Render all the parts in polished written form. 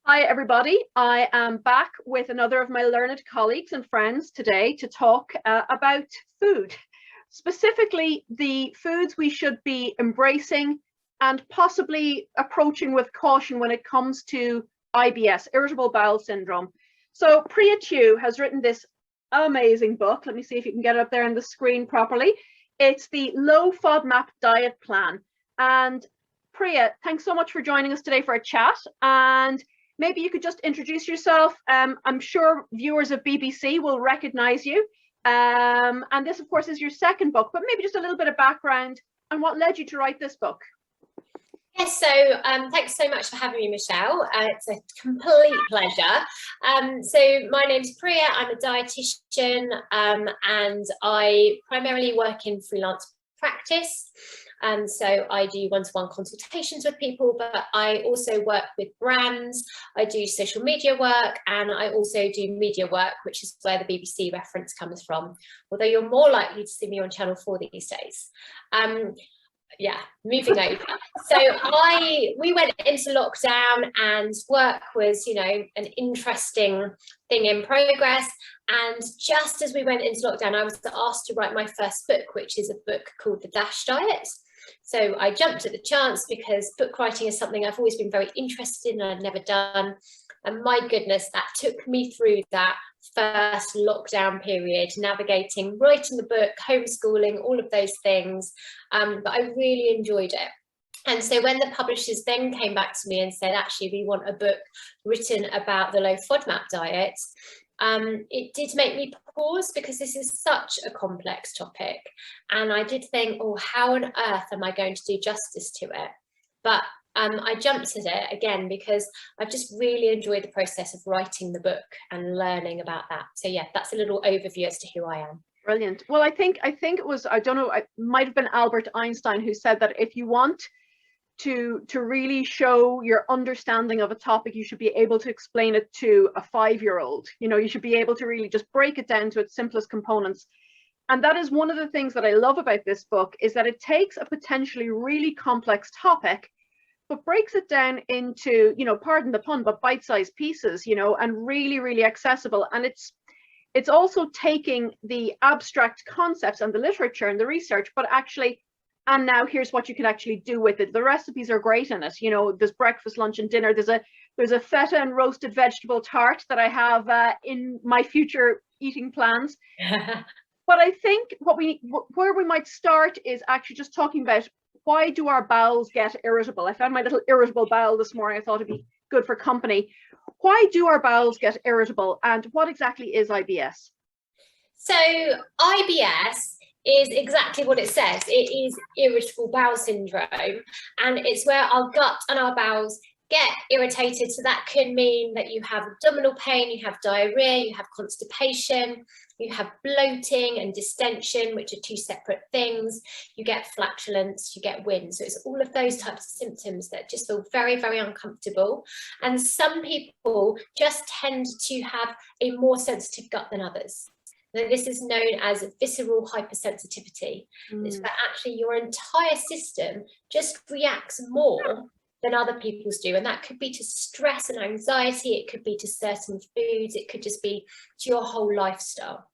Hi, everybody. I am back with another of my learned colleagues and friends today to talk about food, specifically the foods we should be embracing and possibly approaching with caution when it comes to IBS, irritable bowel syndrome. So Priya Tew has written this amazing book. Let me see if you can get it up there on the screen properly. It's the Low Fodmap Diet Plan. And Priya, thanks so much for joining us today for a chat. And maybe you could just introduce yourself. I'm sure viewers of BBC will recognize you. And this, of course, is your second book, but maybe just a little bit of background on what led you to write this book. Yes, so thanks so much for having me, Michelle. It's a complete pleasure. So my name's Priya, I'm a dietitian, and I primarily work in freelance practice. So I do one-to-one consultations with people, but I also work with brands, I do social media work, and I also do media work, which is where the BBC reference comes from, although you're more likely to see me on Channel 4 these days. Yeah, moving over. So we went into lockdown and work was, an interesting thing in progress. And just as we went into lockdown, I was asked to write my first book, which is a book called The DASH Diet. So I jumped at the chance because book writing is something I've always been very interested in and I'd never done. And my goodness, that took me through that first lockdown period, navigating, writing the book, homeschooling, all of those things. But I really enjoyed it. And so when the publishers then came back to me and said, actually, we want a book written about the low FODMAP diet, it did make me pause because this is such a complex topic. And I did think, oh, how on earth am I going to do justice to it? But I jumped at it again because I've just really enjoyed the process of writing the book and learning about that. So yeah, that's a little overview as to who I am. Brilliant. Well, I think it was, I don't know, it might have been Albert Einstein who said that if you want to really show your understanding of a topic, you should be able to explain it to a 5-year-old. You should be able to really just break it down to its simplest components. And that is one of the things that I love about this book, is that it takes a potentially really complex topic, but breaks it down into, pardon the pun, but bite-sized pieces, and really, really accessible. And it's also taking the abstract concepts and the literature and the research, but actually, and now here's what you can actually do with it. The recipes are great in it. There's breakfast, lunch, and dinner. There's a feta and roasted vegetable tart that I have in my future eating plans. But I think where we might start is actually just talking about, why do our bowels get irritable? I found my little irritable bowel this morning. I thought it'd be good for company. Why do our bowels get irritable, and what exactly is IBS? So IBS is exactly what it says. It is irritable bowel syndrome, and it's where our gut and our bowels get irritated. So that can mean that you have abdominal pain, you have diarrhea, you have constipation, you have bloating and distension, which are two separate things. You get flatulence, you get wind. So it's all of those types of symptoms that just feel very, very uncomfortable. And some people just tend to have a more sensitive gut than others. Now, this is known as visceral hypersensitivity. It's where actually your entire system just reacts more than other people's do, and that could be to stress and anxiety, it could be to certain foods, it could just be to your whole lifestyle.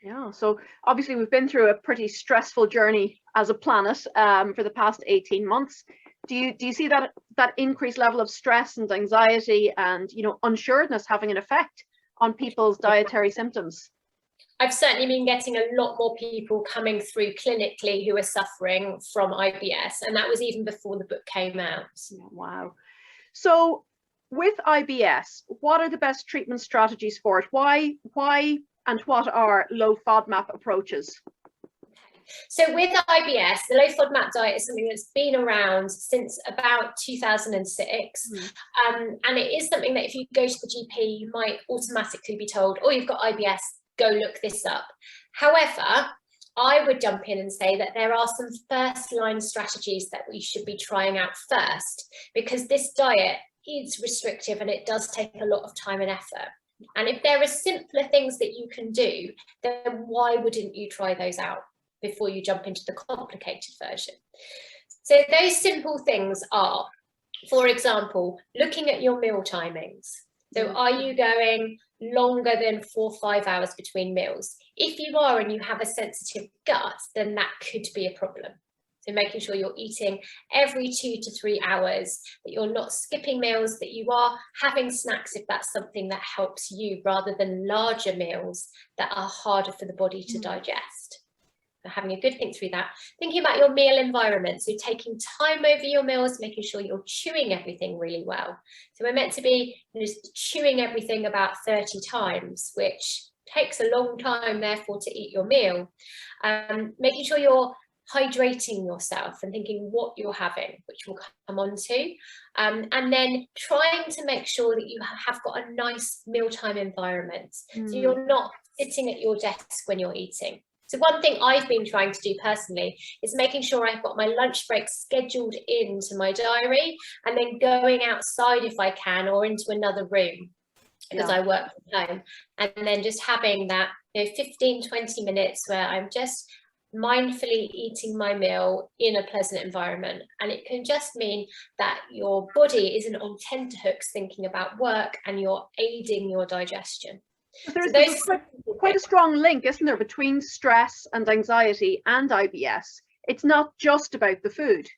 Yeah, so obviously we've been through a pretty stressful journey as a planet for the past 18 months. Do you see that increased level of stress and anxiety and unsureness having an effect on people's dietary symptoms? I've certainly been getting a lot more people coming through clinically who are suffering from IBS, and that was even before the book came out. Wow. So with IBS, what are the best treatment strategies for it? Why and what are low FODMAP approaches? So with IBS, the low FODMAP diet is something that's been around since about 2006. And it is something that if you go to the GP, you might automatically be told, oh, you've got IBS, go look this up. However, I would jump in and say that there are some first line strategies that we should be trying out first, because this diet is restrictive and it does take a lot of time and effort. And if there are simpler things that you can do, then why wouldn't you try those out before you jump into the complicated version? So those simple things are For example, looking at your meal timings. So are you going longer than 4 or 5 hours between meals? If you are and you have a sensitive gut, then that could be a problem. So making sure you're eating every 2 to 3 hours, that you're not skipping meals, that you are having snacks if that's something that helps you, rather than larger meals that are harder for the body to digest. So having a good think through that. Thinking about your meal environment, so taking time over your meals, making sure you're chewing everything really well. So we're meant to be just chewing everything about 30 times, which takes a long time, therefore, to eat your meal. Making sure you're hydrating yourself and thinking what you're having, which we'll come on to, and then trying to make sure that you have got a nice mealtime environment, so you're not sitting at your desk when you're eating. So one thing I've been trying to do personally is making sure I've got my lunch break scheduled into my diary, and then going outside if I can, or into another room, because I work from home, and then just having that 15-20 minutes where I'm just mindfully eating my meal in a pleasant environment. And it can just mean that your body isn't on tenterhooks thinking about work, and you're aiding your digestion. There's quite a strong link, isn't there, between stress and anxiety and IBS? It's not just about the food.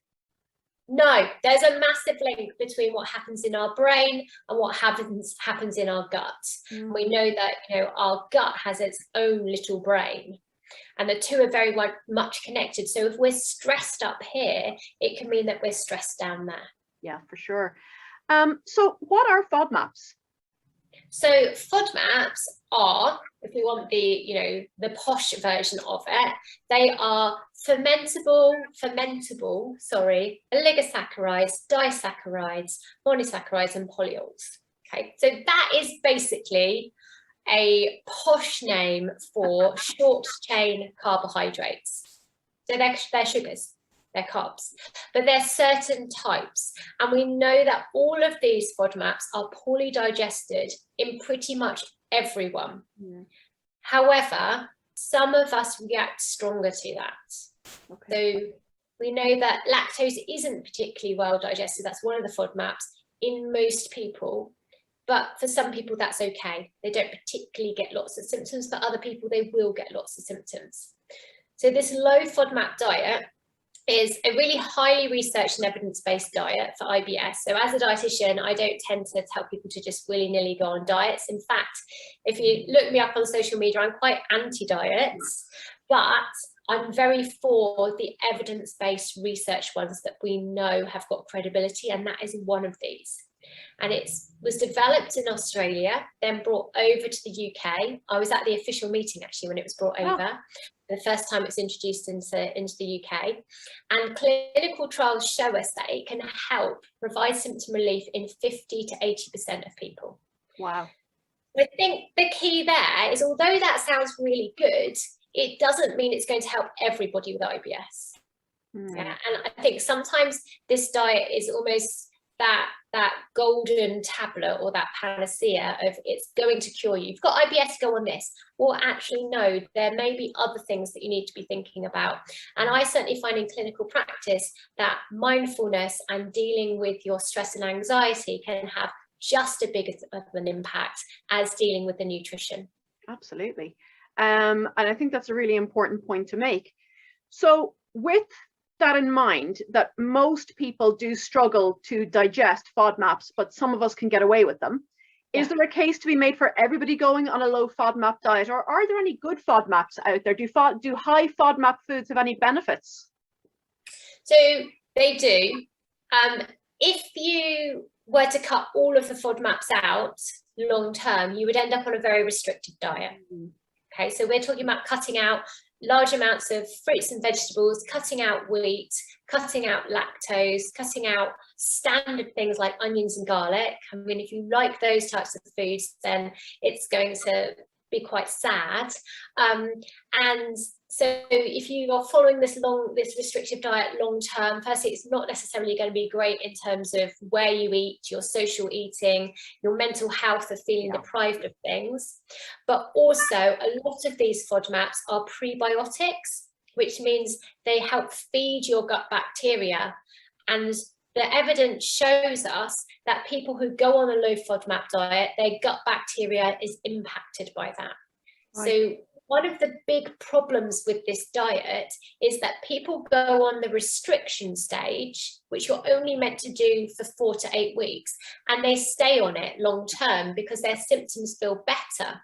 No, there's a massive link between what happens in our brain and what happens in our gut. We know that our gut has its own little brain, and the two are very much connected. So if we're stressed up here, it can mean that we're stressed down there. Yeah, for sure. So what are Fodmaps? So Fodmaps are, if we want the posh version of it, they are fermentable, oligosaccharides, disaccharides, monosaccharides, and polyols. Okay, so that is basically a posh name for short chain carbohydrates. So they're sugars, they're carbs, but they're certain types. And we know that all of these Fodmaps are poorly digested in pretty much everyone. However, some of us react stronger to that. So we know that lactose isn't particularly well digested. That's one of the Fodmaps in most people. But for some people, that's okay. They don't particularly get lots of symptoms. For other people, they will get lots of symptoms. So this low FODMAP diet is a really highly researched and evidence-based diet for IBS. So as a dietitian, I don't tend to tell people to just willy-nilly go on diets. In fact, if you look me up on social media, I'm quite anti-diets, but I'm very for the evidence-based research ones that we know have got credibility, and that is one of these. And it was developed in Australia, then brought over to the UK. I was at the official meeting actually when it was brought over. The first time it's introduced into the UK. And clinical trials show us that it can help provide symptom relief in 50 to 80% of people. Wow. I think the key there is, although that sounds really good, it doesn't mean it's going to help everybody with IBS. Yeah, and I think sometimes this diet is almost that golden tablet or that panacea of it's going to cure you. You've got IBS, go on this. Or actually, no, there may be other things that you need to be thinking about. And I certainly find in clinical practice that mindfulness and dealing with your stress and anxiety can have just as big of an impact as dealing with the nutrition. Absolutely. And I think that's a really important point to make. So with that in mind, that most people do struggle to digest FODMAPs, but some of us can get away with them. Is there a case to be made for everybody going on a low FODMAP diet, or are there any good FODMAPs out there? Do high FODMAP foods have any benefits? So they do. If you were to cut all of the FODMAPs out long term, you would end up on a very restricted diet. Okay, so we're talking about cutting out large amounts of fruits and vegetables, cutting out wheat, cutting out lactose, cutting out standard things like onions and garlic. I mean, if you like those types of foods, then it's going to be quite sad. And so if you are following this restrictive diet long term, firstly, it's not necessarily going to be great in terms of where you eat, your social eating, your mental health of feeling deprived of things. But also a lot of these FODMAPs are prebiotics, which means they help feed your gut bacteria. And the evidence shows us that people who go on a low FODMAP diet, their gut bacteria is impacted by that. Right. So one of the big problems with this diet is that people go on the restriction stage, which you're only meant to do for 4 to 8 weeks, and they stay on it long term because their symptoms feel better,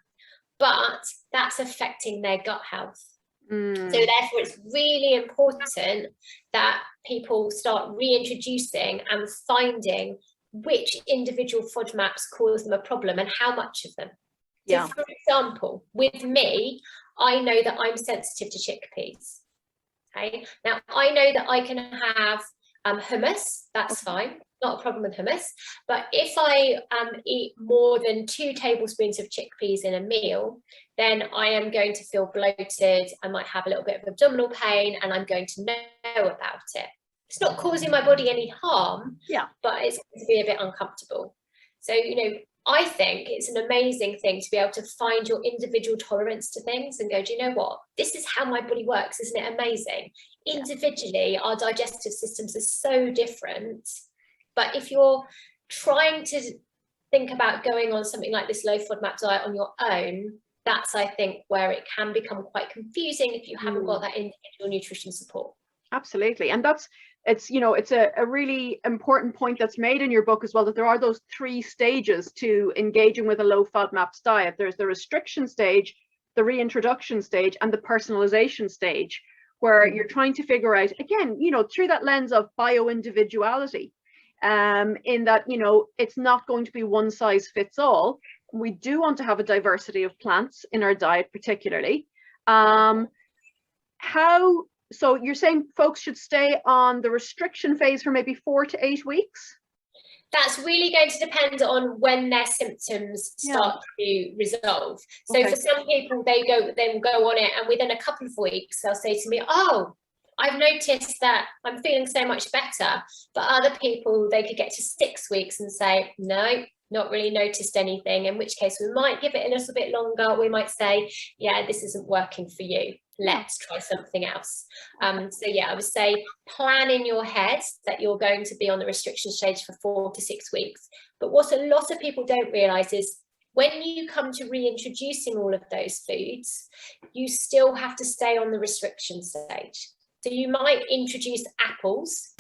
but that's affecting their gut health. So therefore, it's really important that people start reintroducing and finding which individual FODMAPs cause them a problem and how much of them. So for example, with me, I know that I'm sensitive to chickpeas. Okay, now I know that I can have hummus, that's fine, not a problem with hummus. But if I eat more than 2 tablespoons of chickpeas in a meal, then I am going to feel bloated, I might have a little bit of abdominal pain, and I'm going to know about it. It's not causing my body any harm, but it's going to be a bit uncomfortable. So, you know, I think it's an amazing thing to be able to find your individual tolerance to things and go, do you know what? This is how my body works. Isn't it amazing? Individually, our digestive systems are so different. But if you're trying to think about going on something like this low FODMAP diet on your own, that's, I think, where it can become quite confusing if you haven't got that individual nutrition support. Absolutely. And it's a really important point that's made in your book as well, that there are those 3 stages to engaging with a low FODMAPs diet. There's the restriction stage, the reintroduction stage, and the personalization stage, where you're trying to figure out, again, you know, through that lens of bio-individuality, in that, you know, it's not going to be one size fits all. We do want to have a diversity of plants in our diet, particularly. So you're saying folks should stay on the restriction phase for maybe 4 to 8 weeks? That's really going to depend on when their symptoms start to resolve. So for some people, they will go on it, and within a couple of weeks, they'll say to me, oh, I've noticed that I'm feeling so much better. But other people, they could get to 6 weeks and say, no, not really noticed anything, in which case we might give it a little bit longer. We might say, yeah, this isn't working for you. Let's try something else. So yeah, I would say plan in your head that you're going to be on the restriction stage for 4 to 6 weeks. But what a lot of people don't realize is when you come to reintroducing all of those foods, you still have to stay on the restriction stage. So you might introduce apples.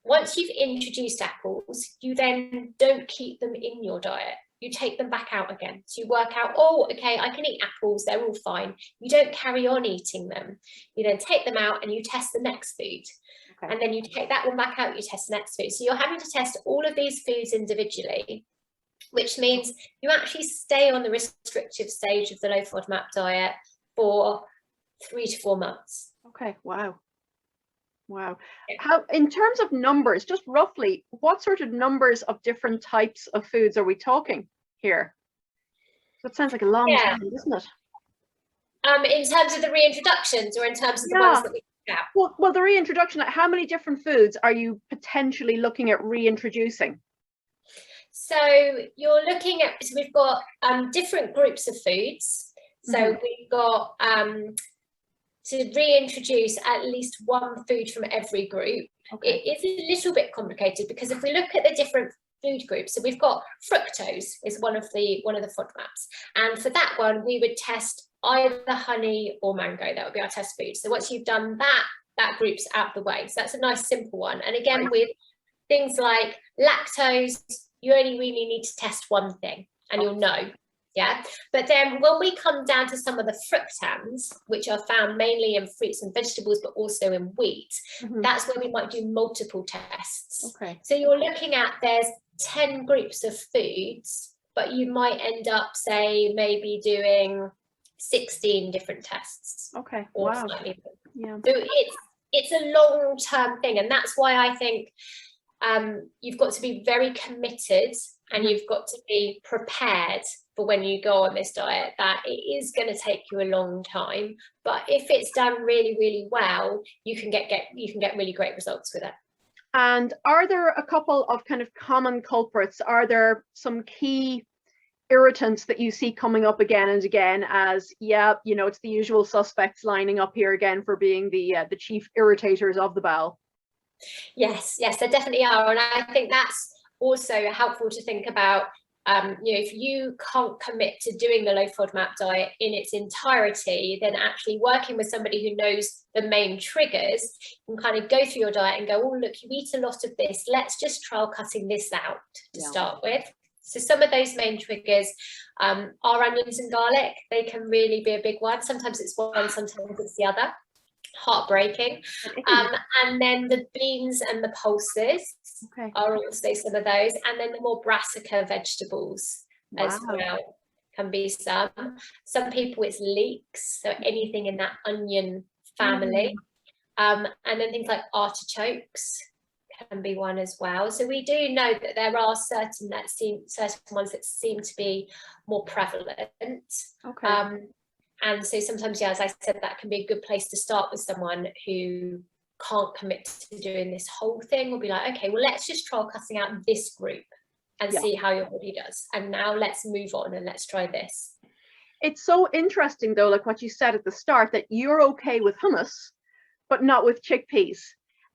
Once you've introduced apples, you then don't keep them in your diet. You take them back out again. So you work out, oh, okay, I can eat apples, they're all fine. You don't carry on eating them. You then take them out and you test the next food. And then you take that one back out, you test the next food. So you're having to test all of these foods individually, which means you actually stay on the restrictive stage of the low FODMAP diet for 3 to 4 months. Okay, wow. Wow. How, in terms of numbers, just roughly, what sort of numbers of different types of foods are we talking here? That sounds like a long time, doesn't it? In terms of the reintroductions, or in terms of the ones that we look at? Well, the reintroduction, how many different foods are you potentially looking at reintroducing? So you're looking at, so we've got different groups of foods. So we've got to reintroduce at least 1 food from every group. It is a little bit complicated because if we look at the different food groups, so we've got fructose is one of the FODMAPs, and for that one we would test either honey or mango. That would be our test food. So once you've done that, that group's out of the way. So that's a nice simple one. And again, with things like lactose, you only really need to test 1 thing and you'll know. Yeah, but then when we come down to some of the fructans, which are found mainly in fruits and vegetables, but also in wheat, that's where we might do multiple tests. So you're looking at, there's 10 groups of foods, but you might end up, say, maybe doing 16 different tests. Or slightly more. So it's a long-term thing, and that's why I think you've got to be very committed and you've got to be prepared for when you go on this diet, that it is going to take you a long time, but if it's done really, really well, you can get really great results with it. And are there a couple of kind of common culprits? Are there some key irritants that you see coming up again and again as, yeah, you know, it's the usual suspects lining up here again for being the chief irritators of the bowel? Yes, yes, there definitely are. And I think that's also helpful to think about. If you can't commit to doing the low FODMAP diet in its entirety, then actually working with somebody who knows the main triggers can kind of go through your diet and go, oh, look, you eat a lot of this. Let's just trial cutting this out to start with. So some of those main triggers are onions and garlic. They can really be a big one. Sometimes it's one, sometimes it's the other. Heartbreaking. And then the beans and the pulses are also some of those, and then the more brassica vegetables as well can be some people it's leeks, so anything in that onion family. And then things like artichokes can be one as well. So we do know that there are certain ones that seem to be more prevalent. And so sometimes, as I said, that can be a good place to start with someone who can't commit to doing this whole thing. We'll be like, okay, well, let's just try cutting out this group and see how your body does. And now let's move on and let's try this. It's so interesting, though, like what you said at the start, that you're okay with hummus, but not with chickpeas.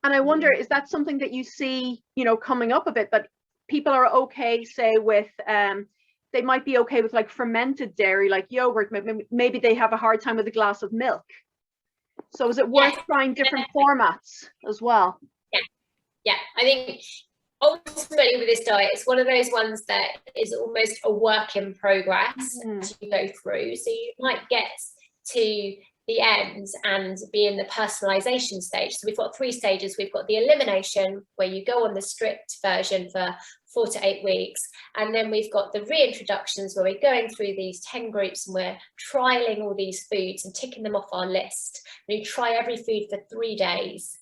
And I wonder, is that something that you see, coming up a bit, that people are okay, say, with they might be okay with like fermented dairy, like yogurt. Maybe they have a hard time with a glass of milk. So is it worth trying different formats as well? Yeah. I think ultimately with this diet, it's one of those ones that is almost a work in progress as you go through. So you might get to the end and be in the personalization stage. So we've got 3 stages. We've got the elimination, where you go on the strict version for 4 to 8 weeks, and then we've got the reintroductions, where we're going through these 10 groups and we're trialing all these foods and ticking them off our list. And you try every food for 3 days,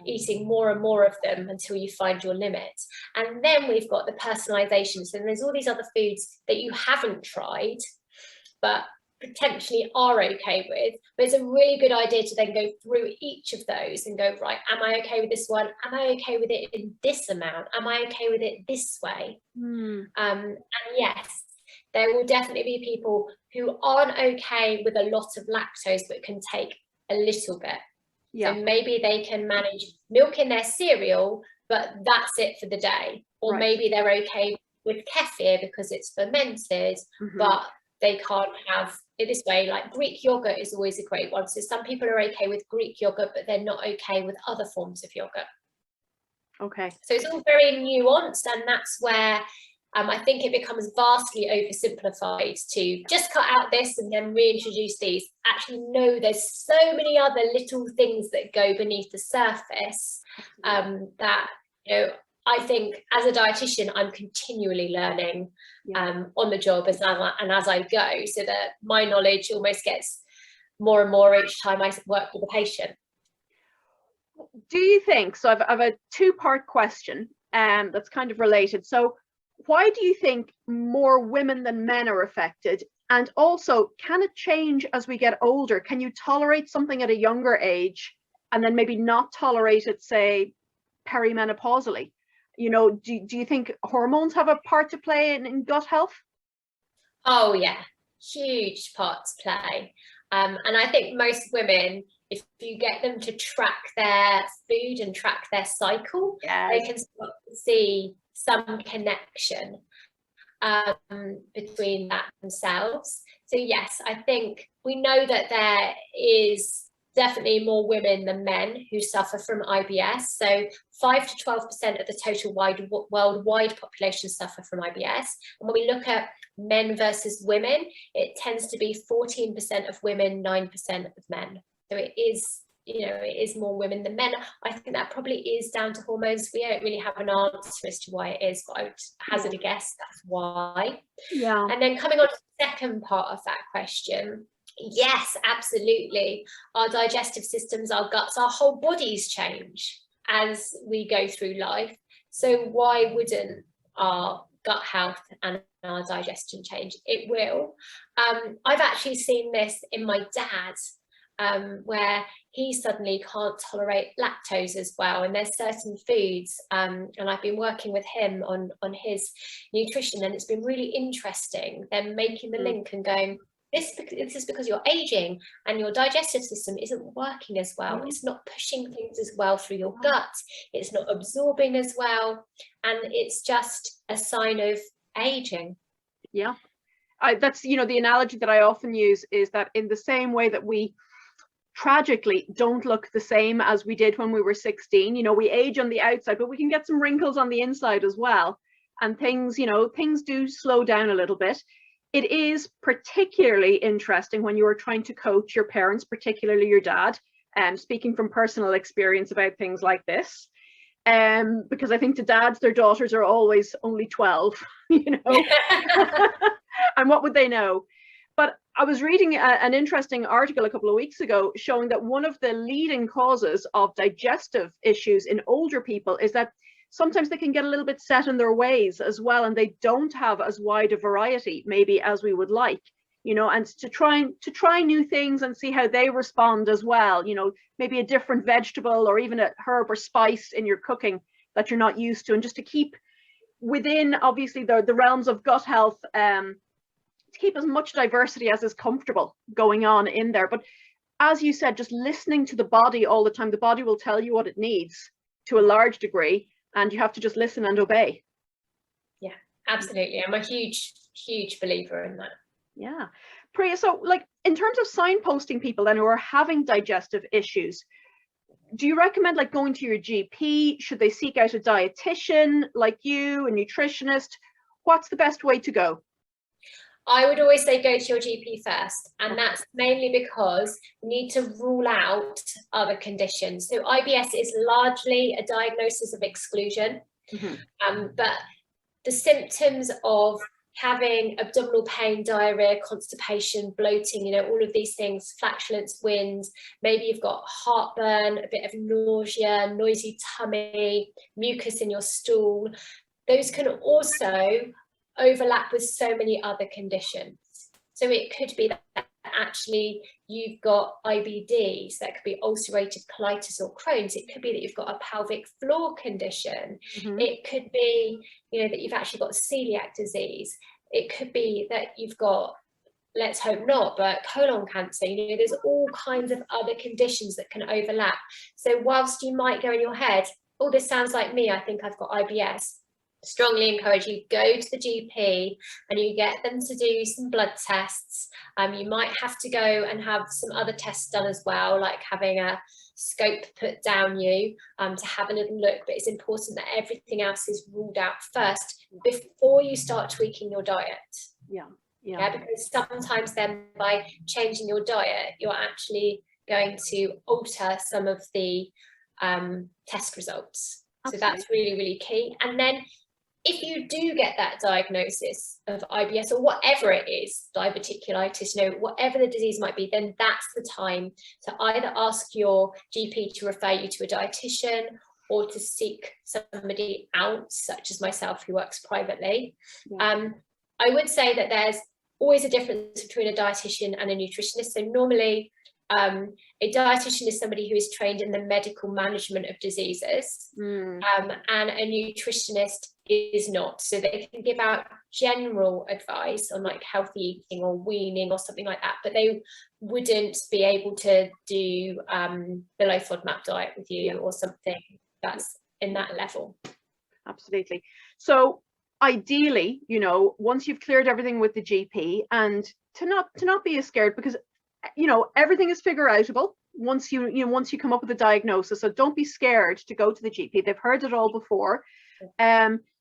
eating more and more of them until you find your limit. And then we've got the personalization. So there's all these other foods that you haven't tried but potentially are okay with, but it's a really good idea to then go through each of those and go, right, am I okay with this one? Am I okay with it in this amount? Am I okay with it this way? And yes, there will definitely be people who aren't okay with a lot of lactose but can take a little bit. So maybe they can manage milk in their cereal, but that's it for the day. Or maybe they're okay with kefir because it's fermented, but they can't have it this way. Like Greek yogurt is always a great one. So some people are okay with Greek yogurt, but they're not okay with other forms of yogurt. So it's all very nuanced, and that's where I think it becomes vastly oversimplified to just cut out this and then reintroduce these. Actually, no, there's so many other little things that go beneath the surface that, I think as a dietitian, I'm continually learning on the job as I go, so that my knowledge almost gets more and more each time I work with a patient. Do you think, so I've a 2-part question that's kind of related. So why do you think more women than men are affected? And also, can it change as we get older? Can you tolerate something at a younger age and then maybe not tolerate it, say, perimenopausally? Do you think hormones have a part to play in gut health? Oh yeah, huge part to play. And I think most women, if you get them to track their food and track their cycle, they can start to see some connection between that themselves. So yes, I think we know that there is definitely more women than men who suffer from IBS. So 5 to 12% of the total worldwide population suffer from IBS. And when we look at men versus women, it tends to be 14% of women, 9% of men. So it is, it is more women than men. I think that probably is down to hormones. We don't really have an answer as to why it is, but I would hazard a guess that's why. And then coming on to the second part of that question, yes, absolutely. Our digestive systems, our guts, our whole bodies change as we go through life. So why wouldn't our gut health and our digestion change? It will. I've actually seen this in my dad, where he suddenly can't tolerate lactose as well. And there's certain foods, and I've been working with him on his nutrition, and it's been really interesting, then making the link and going, this is because you're aging and your digestive system isn't working as well. It's not pushing things as well through your gut. It's not absorbing as well. And it's just a sign of aging. Yeah. That's, you know, the analogy that I often use is that in the same way that we tragically don't look the same as we did when we were 16, you know, we age on the outside, but we can get some wrinkles on the inside as well. And things, you know, things do slow down a little bit. It is particularly interesting when you are trying to coach your parents, particularly your dad, speaking from personal experience about things like this. Because I think the dads, their daughters are always only 12, you know, and what would they know? But I was reading an interesting article a couple of weeks ago showing that one of the leading causes of digestive issues in older people is that sometimes they can get a little bit set in their ways as well, and they don't have as wide a variety maybe as we would like, you know, and to try new things and see how they respond as well, you know, maybe a different vegetable or even a herb or spice in your cooking that you're not used to, and just to keep within obviously the realms of gut health, to keep as much diversity as is comfortable going on in there. But as you said, just listening to the body all the time, the body will tell you what it needs to a large degree, and you have to just listen and obey. Yeah, absolutely. I'm a huge believer in that. Yeah. Priya, so like in terms of signposting people then who are having digestive issues, do you recommend like going to your GP? Should they seek out a dietitian like you, a nutritionist? What's the best way to go? I would always say go to your GP first, and that's mainly because you need to rule out other conditions. So IBS is largely a diagnosis of exclusion, but the symptoms of having abdominal pain, diarrhea, constipation, bloating, you know, all of these things, flatulence, winds, maybe you've got heartburn, a bit of nausea, noisy tummy, mucus in your stool, those can also overlap with so many other conditions. So it could be that actually you've got IBD, so that could be ulcerative colitis or Crohn's. It could be that you've got a pelvic floor condition. It could be, you know, that you've actually got celiac disease. It could be that you've got, let's hope not, but colon cancer. You know, there's all kinds of other conditions that can overlap. So whilst you might go in your head, oh, this sounds like me, I think I've got IBS, strongly encourage you go to the GP and you get them to do some blood tests. You might have to go and have some other tests done as well, like having a scope put down you to have a little look, but it's important that everything else is ruled out first before you start tweaking your diet. Yeah, because sometimes then by changing your diet, you're actually going to alter some of the test results. Absolutely. So that's really, really key. And then if you do get that diagnosis of IBS or whatever it is, diverticulitis, you know, whatever the disease might be, then that's the time to either ask your GP to refer you to a dietitian or to seek somebody out, such as myself, who works privately. I would say that there's always a difference between a dietitian and a nutritionist. So normally, a dietitian is somebody who is trained in the medical management of diseases, and a nutritionist is not. So they can give out general advice on like healthy eating or weaning or something like that, but they wouldn't be able to do below Fodmap diet with you or something that's in that level. Absolutely. So ideally, you know, once you've cleared everything with the GP, and to not be as scared, because you know, everything is figure outable once you come up with a diagnosis. So don't be scared to go to the GP. They've heard it all before.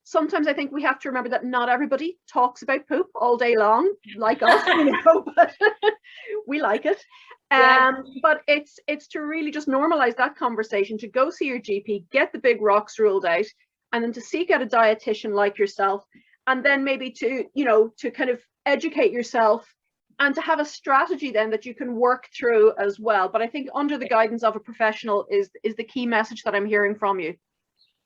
Sometimes I think we have to remember that not everybody talks about poop all day long like us, you know, but we like it. But it's to really just normalize that conversation, to go see your GP, get the big rocks ruled out, and then to seek out a dietitian like yourself, and then maybe to, you know, to kind of educate yourself and to have a strategy then that you can work through as well. But I think under the guidance of a professional is the key message that I'm hearing from you.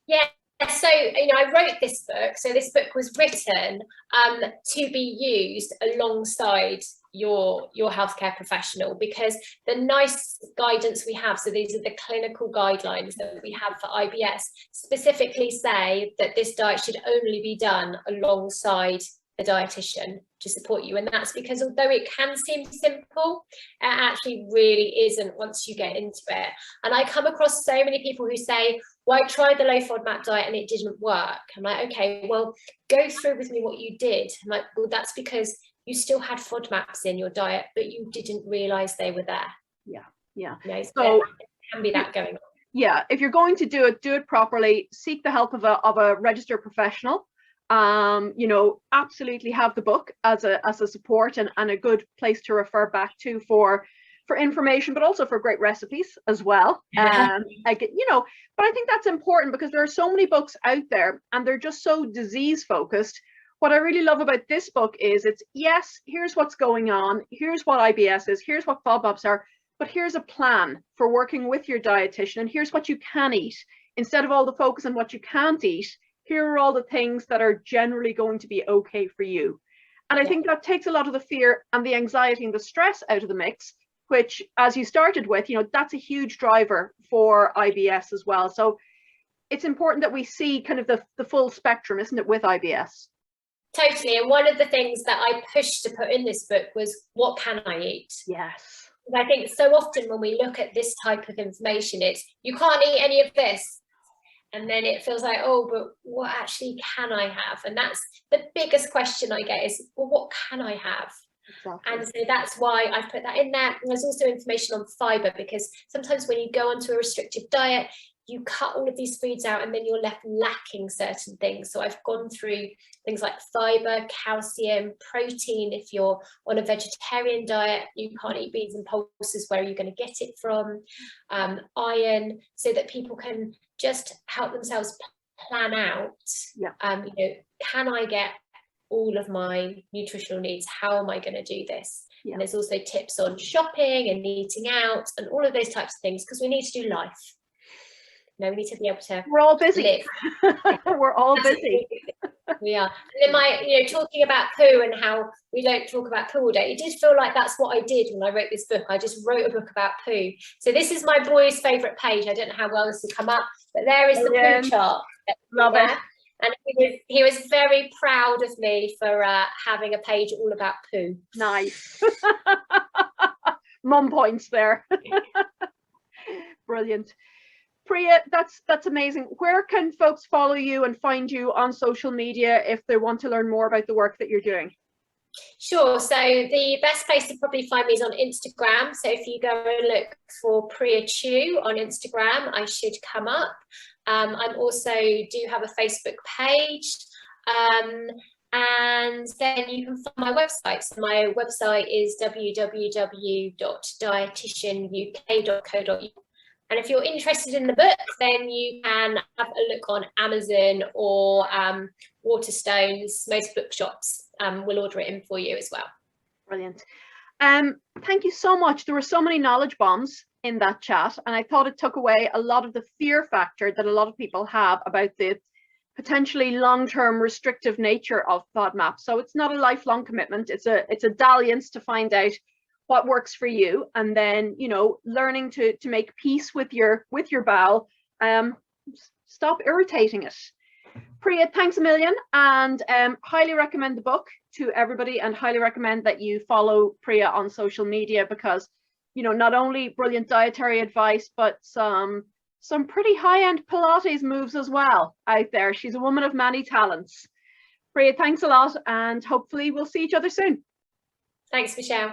Yeah. So, you know, I wrote this book. So this book was written to be used alongside your healthcare professional, because the nice guidance we have, so these are the clinical guidelines that we have for IBS, specifically say that this diet should only be done alongside a dietitian to support you. And that's because although it can seem simple, it actually really isn't once you get into it. And I come across so many people who say, well, I tried the low FODMAP diet and it didn't work. I'm like, okay, well, go through with me what you did. I'm like, well, that's because you still had FODMAPs in your diet, but you didn't realize they were there. Yeah, yeah. You know, so it can be that going on. Yeah, if you're going to do it properly. Seek the help of a registered professional. You know, absolutely have the book as a support and a good place to refer back to for information, but also for great recipes as well. I get, you know, but I think that's important because there are so many books out there and they're just so disease focused. What I really love about this book is it's, yes, here's what's going on, here's what IBS is, here's what FODMAPs are, but here's a plan for working with your dietitian, and here's what you can eat. Instead of all the focus on what you can't eat, here are all the things that are generally going to be okay for you. And I think that takes a lot of the fear and the anxiety and the stress out of the mix, which, as you started with, you know, that's a huge driver for IBS as well. So it's important that we see kind of the full spectrum, isn't it, with IBS? Totally. And one of the things that I pushed to put in this book was, what can I eat? Yes. I think so often when we look at this type of information, it's, you can't eat any of this. And then it feels like, oh, but what actually can I have? And that's the biggest question I get is, well, what can I have? Exactly. And so that's why I've put that in there. And there's also information on fibre, because sometimes when you go onto a restrictive diet, you cut all of these foods out and then you're left lacking certain things. So I've gone through things like fibre, calcium, protein. If you're on a vegetarian diet, you can't eat beans and pulses, where are you going to get it from? Iron, so that people can just help themselves plan out, you know, can I get all of my nutritional needs? How am I going to do this? And there's also tips on shopping and eating out and all of those types of things, because we need to do life. You know, we need to be able to. We're all busy. Live. We're all busy. We are. And then you know, talking about poo and how we don't talk about poo all day. It did feel like that's what I did when I wrote this book. I just wrote a book about poo. So this is my boy's favourite page. I don't know how well this will come up, but there is the poo chart. Love it. And he was very proud of me for having a page all about poo. Nice. Mum points there. Brilliant. Priya, that's amazing. Where can folks follow you and find you on social media if they want to learn more about the work that you're doing? Sure. So the best place to probably find me is on Instagram. So if you go and look for Priya Tew on Instagram, I should come up. I also do have a Facebook page. And then you can find my website. So my website is www.dietitianuk.co.uk. And if you're interested in the book, then you can have a look on Amazon or Waterstones. Most bookshops will order it in for you as well. Brilliant. Thank you so much. There were so many knowledge bombs in that chat, and I thought it took away a lot of the fear factor that a lot of people have about the potentially long-term restrictive nature of Fodmap. So it's not a lifelong commitment. It's a dalliance to find out what works for you, and then, you know, learning to make peace with your bowel. Stop irritating it. Priya, thanks a million, and highly recommend the book to everybody, and highly recommend that you follow Priya on social media, because, you know, not only brilliant dietary advice, but some pretty high-end Pilates moves as well out there. She's a woman of many talents. Priya, thanks a lot, and hopefully we'll see each other soon. Thanks, Michelle.